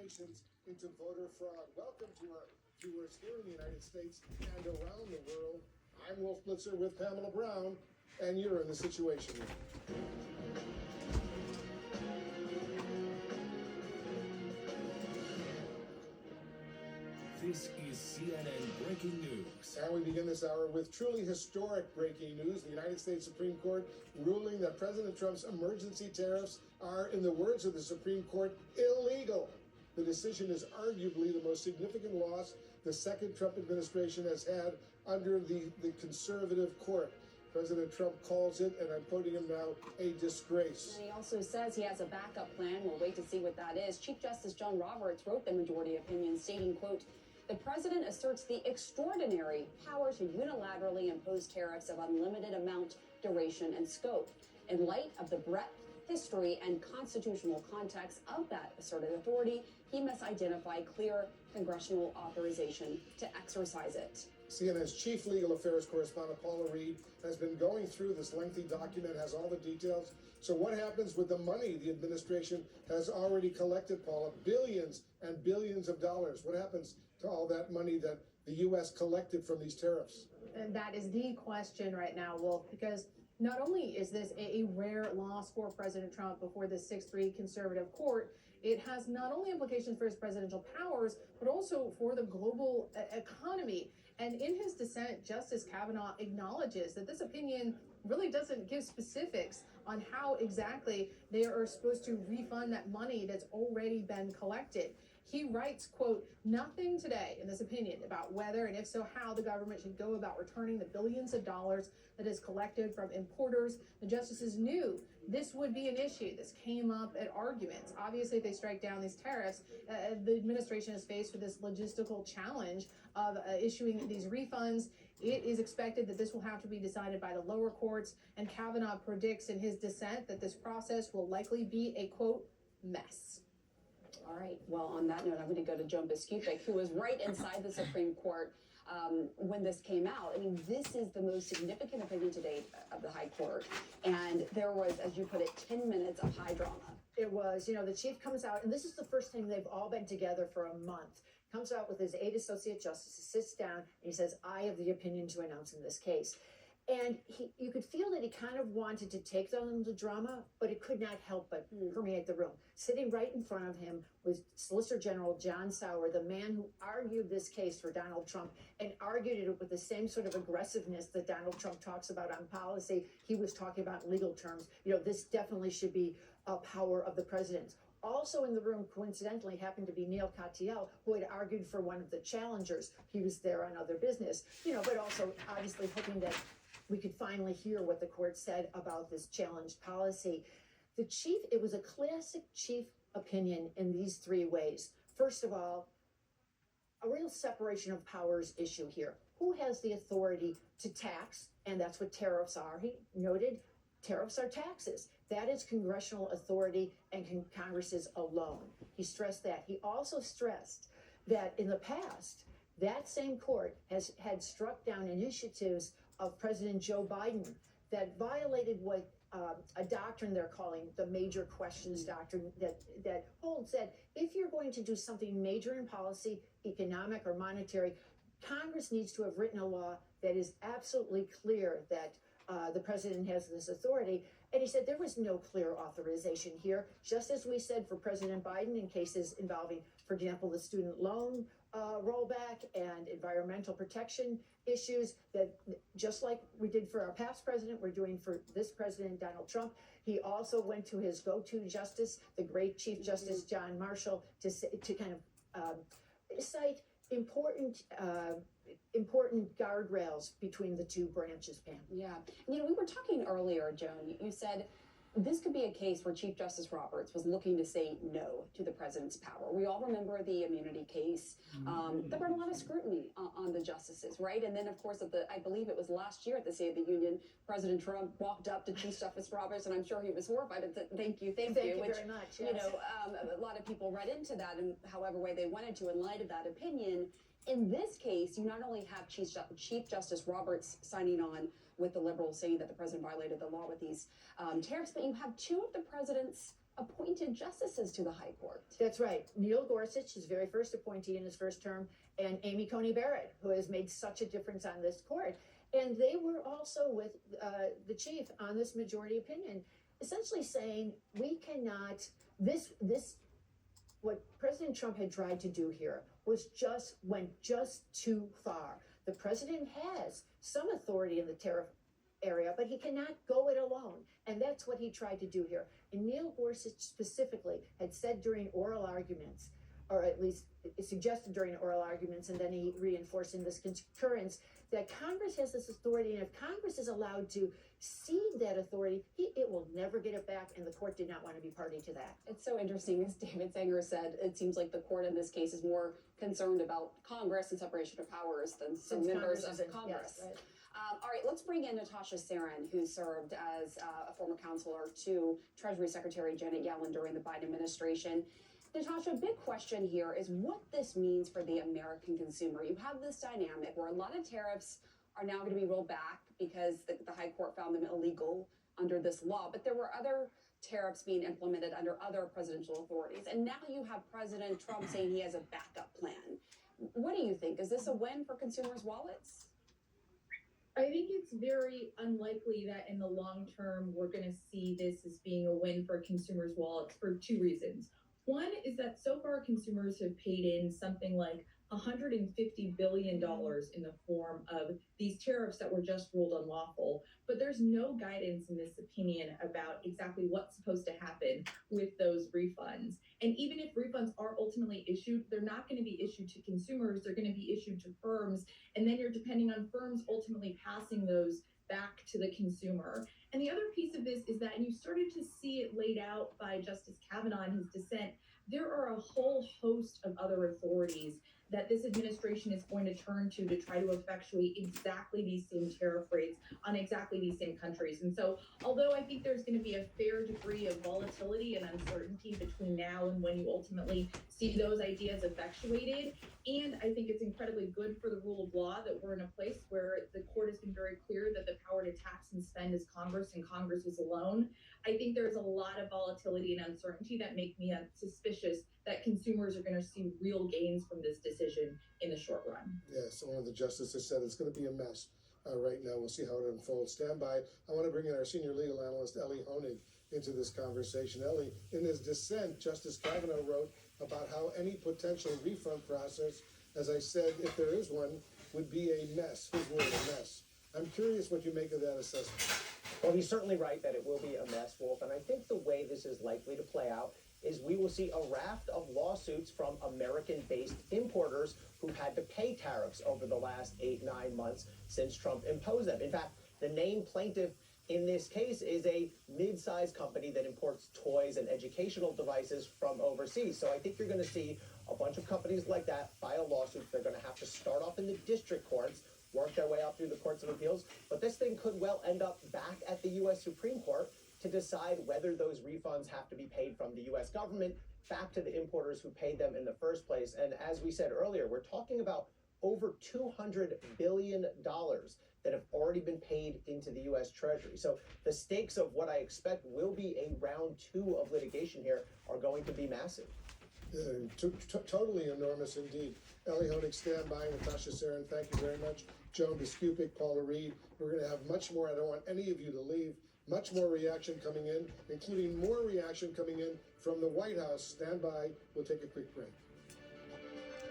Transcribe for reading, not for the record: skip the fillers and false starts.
investigations into voter fraud. Welcome to our viewers here in the United States and around the world. I'm Wolf Blitzer with Pamela Brown, and you're in the Situation Room. This is CNN Breaking News. And we begin this hour with truly historic breaking news. The United States Supreme Court ruling that President Trump's emergency tariffs are, in the words of the Supreme Court, illegal. The decision is arguably the most significant loss the second Trump administration has had under the conservative court. President Trump calls it, and I'm quoting him now, a disgrace. And he also says he has a backup plan. We'll wait to see what that is. Chief Justice John Roberts wrote the majority opinion stating, quote, "The president asserts the extraordinary power to unilaterally impose tariffs of unlimited amount, duration, and scope. In light of the breadth, history, and constitutional context of that asserted authority, he must identify clear congressional authorization to exercise it." CNN's chief legal affairs correspondent Paula Reed has been going through this lengthy document, has all the details. So what happens with the money the administration has already collected, Paula? Billions and billions of dollars. What happens to all that money that the U.S. collected from these tariffs? And that is the question right now, Wolf, because not only is this a rare loss for President Trump before the 6-3 conservative court, it has not only implications for his presidential powers, but also for the global economy. And in his dissent, Justice Kavanaugh acknowledges that this opinion really doesn't give specifics on how exactly they are supposed to refund that money that's already been collected. He writes, quote, "Nothing today in this opinion about whether and if so how the government should go about returning the billions of dollars that is collected from importers. The justices knew this would be an issue. This came up at arguments. Obviously, if they strike down these tariffs, the administration is faced with this logistical challenge of issuing these refunds. It is expected that this will have to be decided by the lower courts, and Kavanaugh predicts in his dissent that this process will likely be a, quote, mess." All right. Well, on that note, I'm going to go to Joan Biskupic, who was right inside the Supreme Court when this came out. I mean, this is the most significant opinion to date of the High Court. And there was, as you put it, 10 minutes of high drama. It was, the chief comes out, and this is the first time they've all been together for a month. Comes out with his 8 associate justices, sits down, and he says, "I have the opinion to announce in this case." And you could feel that he kind of wanted to take on the drama, but it could not help but permeate the room. Sitting right in front of him was Solicitor General John Sauer, the man who argued this case for Donald Trump and argued it with the same sort of aggressiveness that Donald Trump talks about on policy. He was talking about in legal terms. This definitely should be a power of the president's. Also in the room, coincidentally, happened to be Neil Katyal, who had argued for one of the challengers. He was there on other business, but also obviously hoping that we could finally hear what the court said about this challenged policy. It was a classic chief opinion in these 3 ways. First of all, a real separation of powers issue here. Who has the authority to tax? And that's what tariffs are. He noted tariffs are taxes. That is congressional authority and Congress's alone. He stressed that. He also stressed that in the past, that same court had struck down initiatives of President Joe Biden that violated what a doctrine they're calling the major questions doctrine that holds that if you're going to do something major in policy, economic or monetary, Congress needs to have written a law that is absolutely clear that the president has this authority. And he said there was no clear authorization here, just as we said for President Biden in cases involving, for example, the student loan rollback and environmental protection issues, that just like we did for our past president, we're doing for this president, Donald Trump. He also went to his go-to justice, the great Chief Justice John Marshall, to kind of cite important guardrails between the 2 branches, Pam. Yeah. We were talking earlier, Joan, you said this could be a case where Chief Justice Roberts was looking to say no to the president's power. We all remember the immunity case. There were a lot of scrutiny on the justices, right? And then, of course, I believe it was last year at the State of the Union, President Trump walked up to Chief Justice Roberts, and I'm sure he was horrified and said, thank you, Thank you very much. Yes. A lot of people read into that in however way they wanted to in light of that opinion. In this case, you not only have Chief Justice Roberts signing on with the liberals saying that the president violated the law with these tariffs, but you have 2 of the president's appointed justices to the High Court. That's right. Neil Gorsuch, his very first appointee in his first term, and Amy Coney Barrett, who has made such a difference on this court. And they were also with the chief on this majority opinion, essentially saying we cannot, what President Trump had tried to do here went just too far. The president has some authority in the tariff area, but he cannot go it alone. And that's what he tried to do here. And Neil Gorsuch specifically had said during oral arguments, or at least suggested during oral arguments, and then he reinforced in this concurrence, that Congress has this authority, and if Congress is allowed to cede that authority, it will never get it back, and the court did not want to be party to that. It's so interesting, as David Sanger said, it seems like the court in this case is more concerned about Congress and separation of powers than some members of Congress. Yes, right. All right, let's bring in Natasha Saran, who served as a former counselor to Treasury Secretary Janet Yellen during the Biden administration. Natasha, a big question here is what this means for the American consumer. You have this dynamic where a lot of tariffs are now going to be rolled back because the High Court found them illegal under this law, but there were other tariffs being implemented under other presidential authorities. And now you have President Trump saying he has a backup plan. What do you think? Is this a win for consumers' wallets? I think it's very unlikely that in the long term, we're going to see this as being a win for consumers' wallets for two reasons. One is that so far consumers have paid in something like $150 billion in the form of these tariffs that were just ruled unlawful. But there's no guidance in this opinion about exactly what's supposed to happen with those refunds. And even if refunds are ultimately issued, they're not going to be issued to consumers. They're going to be issued to firms. And then you're depending on firms ultimately passing those back to the consumer. And the other piece of this is that, and you started to see it laid out by Justice Kavanaugh in his dissent, there are a whole host of other authorities that this administration is going to turn to try to effectuate exactly these same tariff rates on exactly these same countries. And so, although I think there's going to be a fair degree of volatility and uncertainty between now and when you ultimately see those ideas effectuated, and I think it's incredibly good for the rule of law that we're in a place where the court has been very clear that the power to tax and spend is Congress and Congress is alone. I think there's a lot of volatility and uncertainty that make me suspicious that consumers are going to see real gains from this decision in the short run. Yes, one of the justices said it's going to be a mess right now. We'll see how it unfolds. Stand by. I want to bring in our senior legal analyst, Elie Honig, into this conversation. Elie, in his dissent, Justice Kavanaugh wrote about how any potential refund process, as I said, if there is one, would be a mess. His word, a mess. I'm curious what you make of that assessment. Well, he's certainly right that it will be a mess, Wolf. And I think the way this is likely to play out is we will see a raft of lawsuits from American-based importers who've had to pay tariffs over the last 8-9 months since Trump imposed them. In fact, the named plaintiff in this case is a mid-sized company that imports toys and educational devices from overseas. So I think you're going to see a bunch of companies like that file lawsuits. They're going to have to start off in the district courts, work their way up through the courts of appeals. But this thing could well end up back at the U.S. Supreme Court to decide whether those refunds have to be paid from the U.S. government back to the importers who paid them in the first place. And as we said earlier, we're talking about over $200 billion that have already been paid into the U.S. Treasury. So the stakes of what I expect will be a round 2 of litigation here are going to be massive. Totally enormous indeed. Elie Honig, stand by. Natasha Saran, thank you very much. Joan Biskupic, Paula Reed. We're going to have much more. I don't want any of you to leave. Much more reaction coming in, including more reaction coming in from the White House. Stand by. We'll take a quick break.